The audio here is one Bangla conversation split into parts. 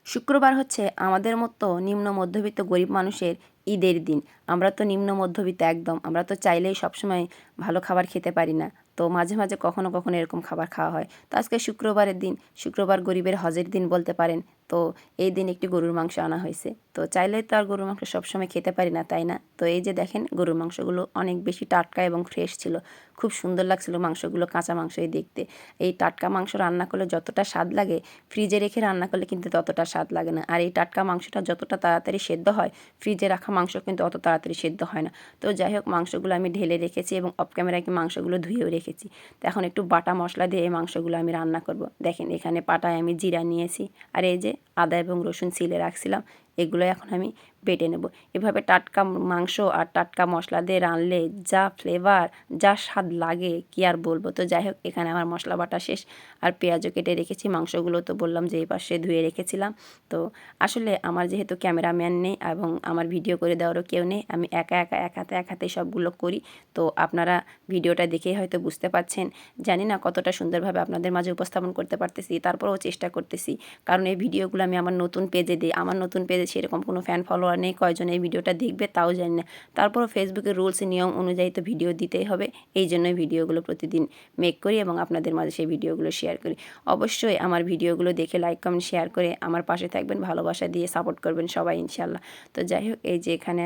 শুক্রবার হচ্ছে আমাদের মতো নিম্ন মধ্যবিত্ত গরিব মানুষের ঈদের দিন। আমরা তো নিম্ন মধ্যবিত্ত একদম। আমরা তো চাইলেই সবসময় ভালো খাবার খেতে পারি না। তো মাঝে, মাঝে কখনো, কখনো এরকম খাবার খাওয়া হয়। তো আজকে শুক্রবারের দিন, শুক্রবার গরিবের হজের দিন বলতে পারেন। তো এই দিন একটি গরুর মাংস আনা হয়েছে। তো চাইলেই তো আর গরুর মাংস সবসময় খেতে পারি না, তাই না? তো এই যে দেখেন গরুর মাংসগুলো অনেক বেশি টাটকা এবং ফ্রেশ ছিল। খুব সুন্দর লাগছিল মাংসগুলো, কাঁচা মাংসই দেখতে। এই টাটকা মাংস রান্না করলে যতটা স্বাদ লাগে, ফ্রিজে রেখে রান্না করলে কিন্তু ততটা স্বাদ লাগে না। আর এই টাটকা মাংসটা যতটা তাড়াতাড়ি সেদ্ধ হয়, ফ্রিজে রাখা মাংস কিন্তু অত তাড়াতাড়ি সেদ্ধ হয় না। তো যাই হোক মাংসগুলো আমি ঢেলে রেখেছি এবং অফ ক্যামেরায় মাংসগুলো ধুয়েও রেখেছি। তো এখন একটু বাটা মশলা দিয়ে এই মাংসগুলো আমি রান্না করব। দেখেন এখানে পাটায় আমি জিরা নিয়েছি, আর এই যে আদা এবং রসুন ছিলে রাখছিলাম, এগুলো এখন আমি বেটে নেব। এভাবে টাটকা মাংস আর টাটকা মশলা দিয়ে রানলে যা ফ্লেভার, যা স্বাদ লাগে কি আর বলবো। তো যাই হোক এখানে আমার মশলা বাটা শেষ, আর পেঁয়াজও কেটে রেখেছি। মাংসগুলো তো বললাম যে এই পাশে ধুয়ে রেখেছিলাম। তো আসলে আমার যেহেতু ক্যামেরাম্যান নেই এবং আমার ভিডিও করে দেওয়ারও কেউ নেই, আমি একা একা এক হাতে সবগুলো করি। তো আপনারা ভিডিওটা দেখেই হয়তো বুঝতে পারছেন। জানি না কতটা সুন্দরভাবে আপনাদের মাঝে উপস্থাপন করতে পারতেছি, তারপরেও চেষ্টা করতেছি। কারণ এই ভিডিওগুলো আমি আমার নতুন পেজে দিই। আমার নতুন পেজে সেরকম কোনো ফ্যান ফলোয়ার নেই, কয়জন এই ভিডিওটা দেখবে তাও জানি না। তারপরও ফেসবুকের রুলস নিয়ম অনুযায়ী তো ভিডিও দিতেই হবে। এই জন্যই ভিডিওগুলো প্রতিদিন মেক করি এবং আপনাদের মাঝে সেই ভিডিওগুলো শেয়ার করি। অবশ্যই আমার ভিডিওগুলো দেখে লাইক কমেন্ট শেয়ার করে আমার পাশে থাকবেন, ভালোবাসা দিয়ে সাপোর্ট করবেন সবাই ইনশাল্লাহ। তো যাই হোক এই যে এখানে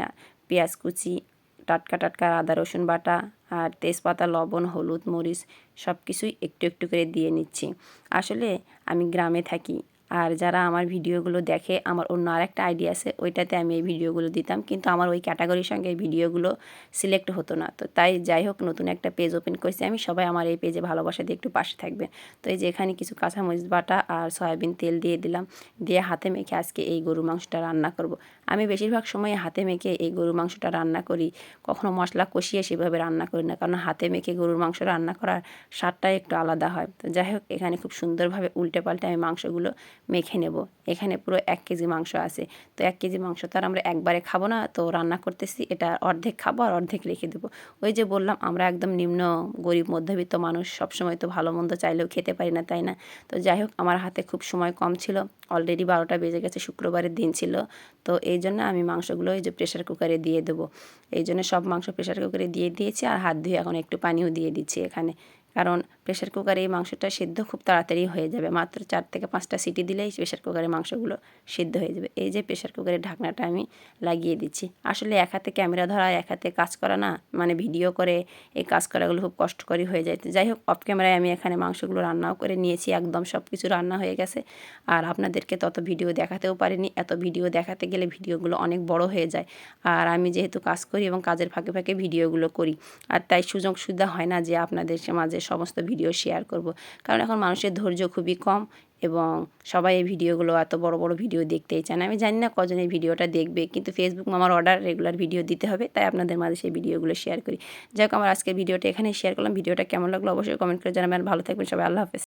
পেঁয়াজ কুচি, টাটকা টাটকা আদা রসুন বাটা, আর তেজপাতা, লবণ, হলুদ, মরিচ সব কিছুই একটু একটু করে দিয়ে নিচ্ছি। আসলে আমি গ্রামে থাকি, আর যারা আমার ভিডিওগুলো দেখে আমার অন্য আরেকটা আইডি আছে, ওইটাতে আমি এই ভিডিওগুলো দিতাম, কিন্তু আমার ওই ক্যাটাগরির সঙ্গে এই ভিডিওগুলো সিলেক্ট হতো না। তো তাই যাই হোক নতুন একটা পেজ ওপেন করেছি আমি, সবাই আমার এই পেজে ভালোবাসা দিয়ে একটু পাশে থাকবেন। তো এই যে এখানে কিছু কাঁচামরিচ বাটা আর সয়াবিন তেল দিয়ে দিলাম, দিয়ে হাতে মেখে আজকে এই গরুর মাংসটা রান্না করব। আমি বেশিরভাগ সময় হাতে মেখে এই গরুর মাংসটা রান্না করি, কখনো মশলা কষিয়ে সেভাবে রান্না করি না, কারণ হাতে মেখে গরুর মাংস রান্না করার স্বাদটাই একটু আলাদা হয়। তো যাই হোক এখানে খুব সুন্দরভাবে উল্টে পাল্টে আমি মাংসগুলো মেখে নেব। এখানে পুরো 1 কেজি মাংস আছে। তো 1 কেজি মাংস তো আর আমরা একবারে খাবো না, তো রান্না করতেছি এটা অর্ধেক খাবো আর অর্ধেক রেখে দেবো। ওই যে বললাম আমরা একদম নিম্ন গরিব মধ্যবিত্ত মানুষ, সবসময় তো ভালো মন্দ চাইলেও খেতে পারি না, তাই না? তো যাই হোক আমার হাতে খুব সময় কম ছিল, অলরেডি 12টা বেজে গেছে, শুক্রবারের দিন ছিল। তো এই জন্য আমি মাংসগুলো এই যে প্রেশার কুকারে দিয়ে দেবো। এই জন্য সব মাংস প্রেশার কুকারে দিয়ে দিয়েছি, আর হাত ধুয়ে এখন একটু পানিও দিয়ে দিচ্ছি এখানে। কারণ প্রেশার কুকারে এই মাংসটা সেদ্ধ খুব তাড়াতাড়ি হয়ে যাবে, মাত্র 4 থেকে 5টা সিটি দিলেই প্রেশার কুকারে মাংসগুলো সেদ্ধ হয়ে যাবে। এই যে প্রেশার কুকারের ঢাকনাটা আমি লাগিয়ে দিচ্ছি। আসলে এক হাতে ক্যামেরা ধরা, এক হাতে কাজ করা না, মানে ভিডিও করে এই কাজ করাগুলো খুব কষ্টকরই হয়ে যায়। তো যাই হোক অফ ক্যামেরায় আমি এখানে মাংসগুলো রান্নাও করে নিয়েছি, একদম সব কিছু রান্না হয়ে গেছে। আর আপনাদেরকে তত ভিডিও দেখাতেও পারিনি, এত ভিডিও দেখাতে গেলে ভিডিওগুলো অনেক বড় হয়ে যায়। আর আমি যেহেতু কাজ করি এবং কাজের ফাঁকে ফাঁকে ভিডিওগুলো করি, আর তাই সুযোগ সুবিধা হয় না যে আপনাদের মাঝে সমস্ত ভিডিও শেয়ার করব। কারণ এখন মানুষের ধৈর্য খুবই কম এবং সবাই এই ভিডিওগুলো এত বড় বড় ভিডিও দেখতেই চান। আমি জানি না কজন এই ভিডিওটা দেখবে, কিন্তু ফেসবুক আমার অর্ডার রেগুলার ভিডিও দিতে হবে, তাই আপনাদের মাঝে সেই ভিডিওগুলো শেয়ার করি। যাই হোক আমার আজকের ভিডিওটা এখানেই শেয়ার করলাম। ভিডিওটা কেমন লাগলো অবশ্যই কমেন্ট করে জানাবেন। ভালো থাকবেন সবাই, আল্লাহ হাফেজ।